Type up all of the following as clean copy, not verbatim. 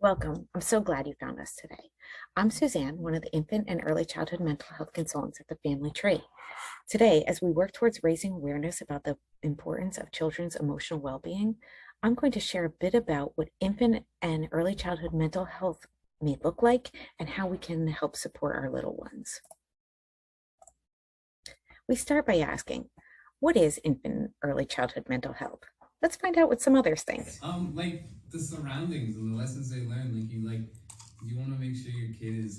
Welcome. I'm so glad you found us today. I'm Suzanne, one of the infant and early childhood mental health consultants at the Family Tree. Today, as we work towards raising awareness about the importance of children's emotional well-being, I'm going to share a bit about what infant and early childhood mental health may look like and how we can help support our little ones. We start by asking, what is infant and early childhood mental health? Let's find out what some others think. Like the surroundings and the lessons they learn. You want to make sure your kid is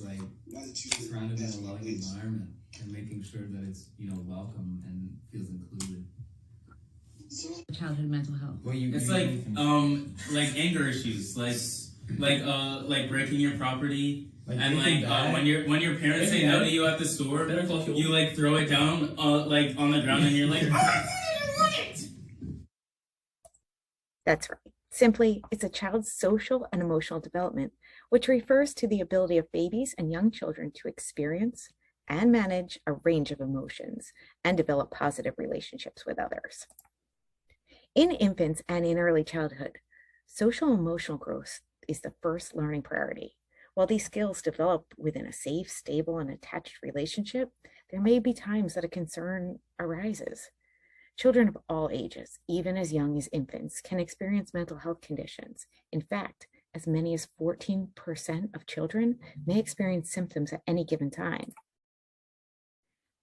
surrounded in a loving environment and making sure that it's welcome and feels included. Childhood mental health. It's like anger issues, like breaking your property, and when your parents say no to you at the store, you like throw it down like on the ground and you're like, That's right. Simply, it's a child's social and emotional development, which refers to the ability of babies and young children to experience and manage a range of emotions and develop positive relationships with others. In infants and in early childhood, social and emotional growth is the first learning priority. While these skills develop within a safe, stable, and attached relationship, there may be times that a concern arises. Children of all ages, even as young as infants, can experience mental health conditions. In fact, as many as 14% of children may experience symptoms at any given time.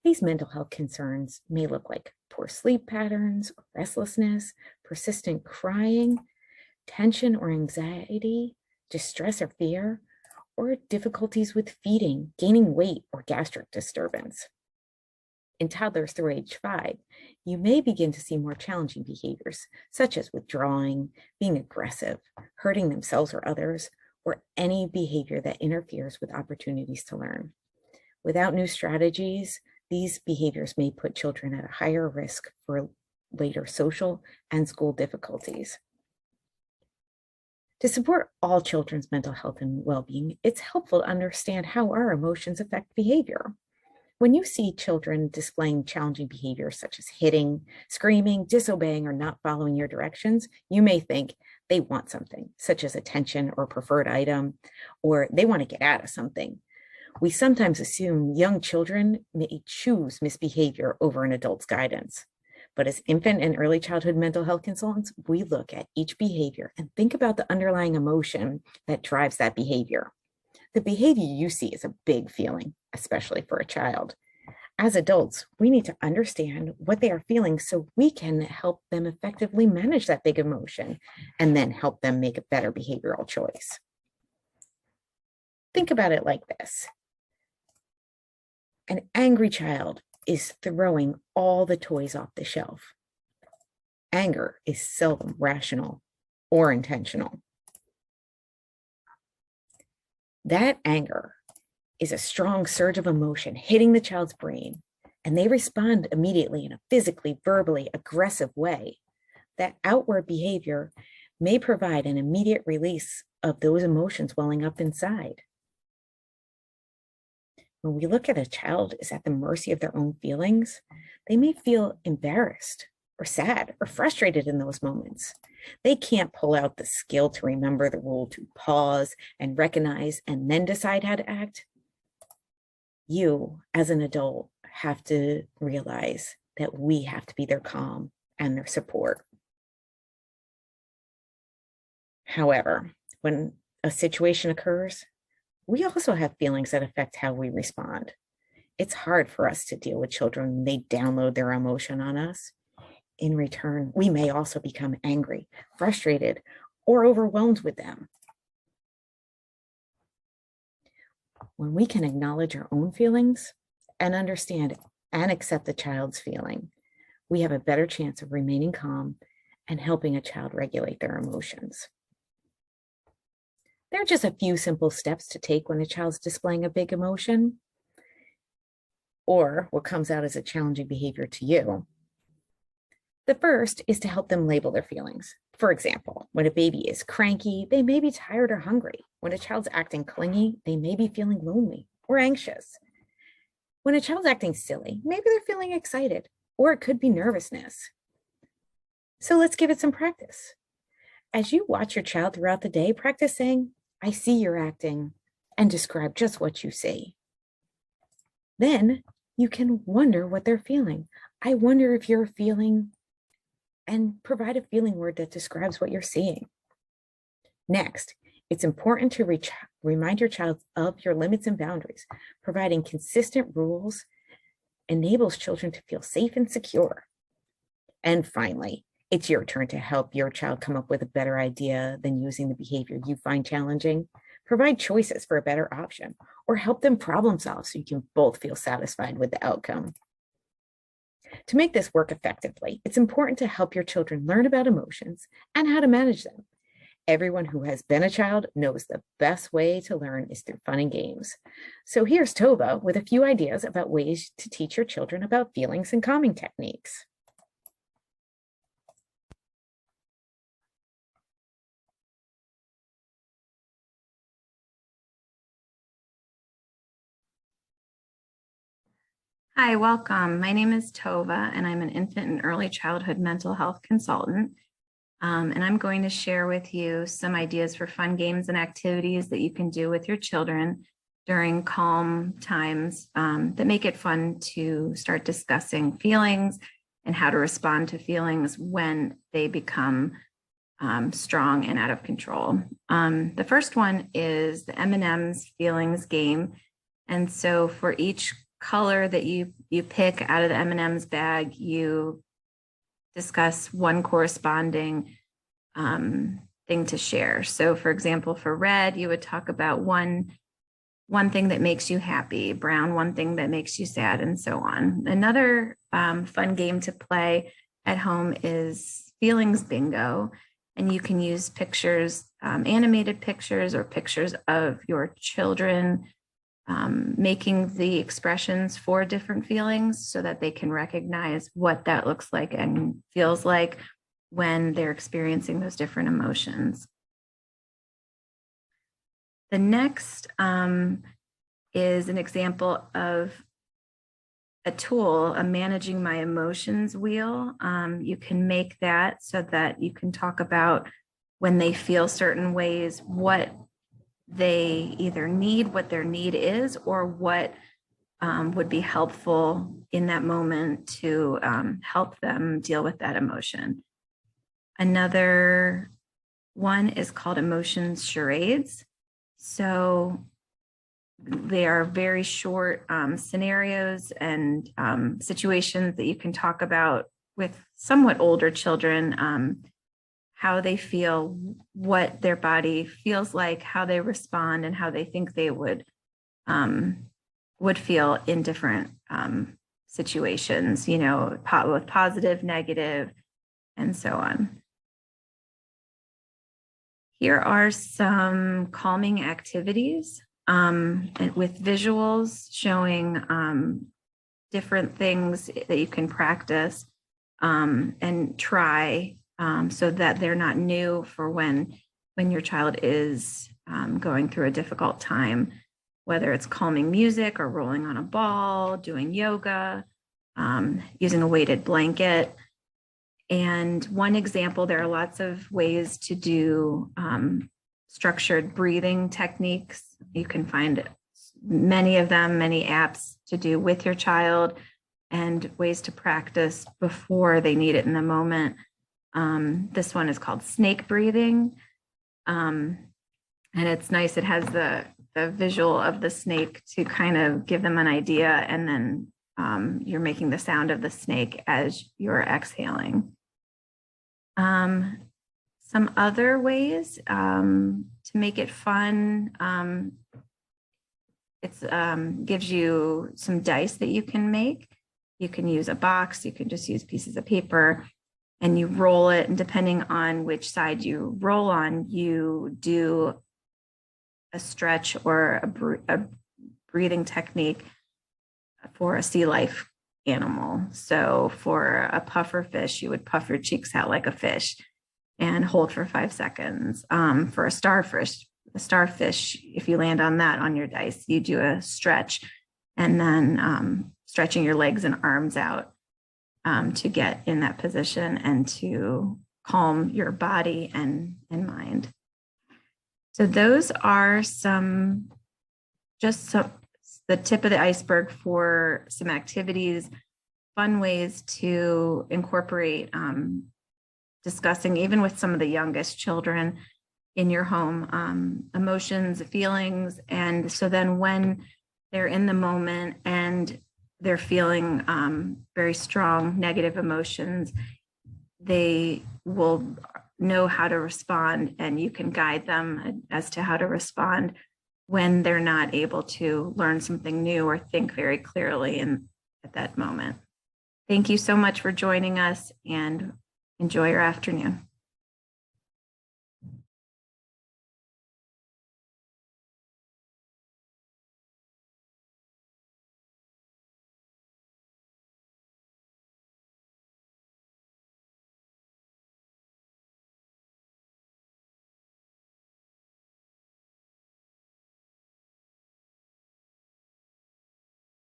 These mental health concerns may look like poor sleep patterns, restlessness, persistent crying, tension or anxiety, distress or fear, or difficulties with feeding, gaining weight, or gastric disturbance. In toddlers through age 5, you may begin to see more challenging behaviors, such as withdrawing, being aggressive, hurting themselves or others, or any behavior that interferes with opportunities to learn. Without new strategies, these behaviors may put children at a higher risk for later social and school difficulties. To support all children's mental health and well-being, it's helpful to understand how our emotions affect behavior. When you see children displaying challenging behaviors such as hitting, screaming, disobeying, or not following your directions, you may think they want something, such as attention or preferred item, or they want to get out of something. We sometimes assume young children may choose misbehavior over an adult's guidance. But as infant and early childhood mental health consultants, we look at each behavior and think about the underlying emotion that drives that behavior. The behavior you see is a big feeling, especially for a child. As adults, we need to understand what they are feeling so we can help them effectively manage that big emotion and then help them make a better behavioral choice. Think about it like this. An angry child is throwing all the toys off the shelf. Anger is seldom rational or intentional. That anger is a strong surge of emotion hitting the child's brain, and they respond immediately in a physically, verbally aggressive way. That outward behavior may provide an immediate release of those emotions welling up inside. When we look at a child is at the mercy of their own feelings, they may feel embarrassed or sad or frustrated in those moments. They can't pull out the skill to remember the rule to pause and recognize and then decide how to act. You, as an adult, have to realize that we have to be their calm and their support. However, when a situation occurs, we also have feelings that affect how we respond. It's hard for us to deal with children when they download their emotion on us. In return, we may also become angry, frustrated, or overwhelmed with them. When we can acknowledge our own feelings and understand and accept the child's feeling, we have a better chance of remaining calm and helping a child regulate their emotions. There are just a few simple steps to take when a child's displaying a big emotion or what comes out as a challenging behavior to you. The first is to help them label their feelings. For example, when a baby is cranky, they may be tired or hungry. When a child's acting clingy, they may be feeling lonely or anxious. When a child's acting silly, maybe they're feeling excited, or it could be nervousness. So let's give it some practice. As you watch your child throughout the day, practice saying, I see you're acting, and describe just what you see. Then you can wonder what they're feeling. I wonder if you're feeling, and provide a feeling word that describes what you're seeing. Next, it's important to remind your child of your limits and boundaries. Providing consistent rules enables children to feel safe and secure. And finally, it's your turn to help your child come up with a better idea than using the behavior you find challenging. Provide choices for a better option, or help them problem solve so you can both feel satisfied with the outcome. To make this work effectively, it's important to help your children learn about emotions and how to manage them. Everyone who has been a child knows the best way to learn is through fun and games. So here's Tova with a few ideas about ways to teach your children about feelings and calming techniques. Hi, welcome. My name is Tova, and I'm an infant and early childhood mental health consultant. And I'm going to share with you some ideas for fun games and activities that you can do with your children during calm times that make it fun to start discussing feelings and how to respond to feelings when they become strong and out of control. The first one is the M&M's feelings game. And so for each color that you pick out of the M&M's bag, you discuss one corresponding thing to share. So for example, for red, you would talk about one thing that makes you happy, brown, one thing that makes you sad, and so on. Another fun game to play at home is feelings bingo. And you can use pictures, animated pictures or pictures of your children making the expressions for different feelings so that they can recognize what that looks like and feels like when they're experiencing those different emotions. The next is an example of a tool, a managing my emotions wheel. You can make that so that you can talk about when they feel certain ways, what they either need, what their need is, or what would be helpful in that moment to help them deal with that emotion. Another one is called emotions charades. So they are very short scenarios and situations that you can talk about with somewhat older children, how they feel, what their body feels like, how they respond, and how they think they would feel in different situations, you know, with positive, negative, and so on. Here are some calming activities with visuals showing different things that you can practice and try so that they're not new for when your child is going through a difficult time, whether it's calming music or rolling on a ball, doing yoga, using a weighted blanket. And one example, there are lots of ways to do structured breathing techniques. You can find many of them, many apps to do with your child, and ways to practice before they need it in the moment. This one is called snake breathing. And it's nice. It has the visual of the snake to kind of give them an idea. And then you're making the sound of the snake as you're exhaling. Some other ways to make it fun, it gives you some dice that you can make. You can use a box, you can just use pieces of paper, and you roll it, and depending on which side you roll on, you do a stretch or a breathing technique for a sea life animal. So for a puffer fish, you would puff your cheeks out like a fish and hold for 5 seconds. For a starfish, if you land on that on your dice, you do a stretch and then stretching your legs and arms out to get in that position and to calm your body and mind. So those are the tip of the iceberg for some activities, fun ways to incorporate discussing, even with some of the youngest children in your home, emotions, feelings. And so then when they're in the moment and they're feeling very strong negative emotions, they will know how to respond, and you can guide them as to how to respond when they're not able to learn something new or think very clearly at that moment. Thank you so much for joining us, and enjoy your afternoon.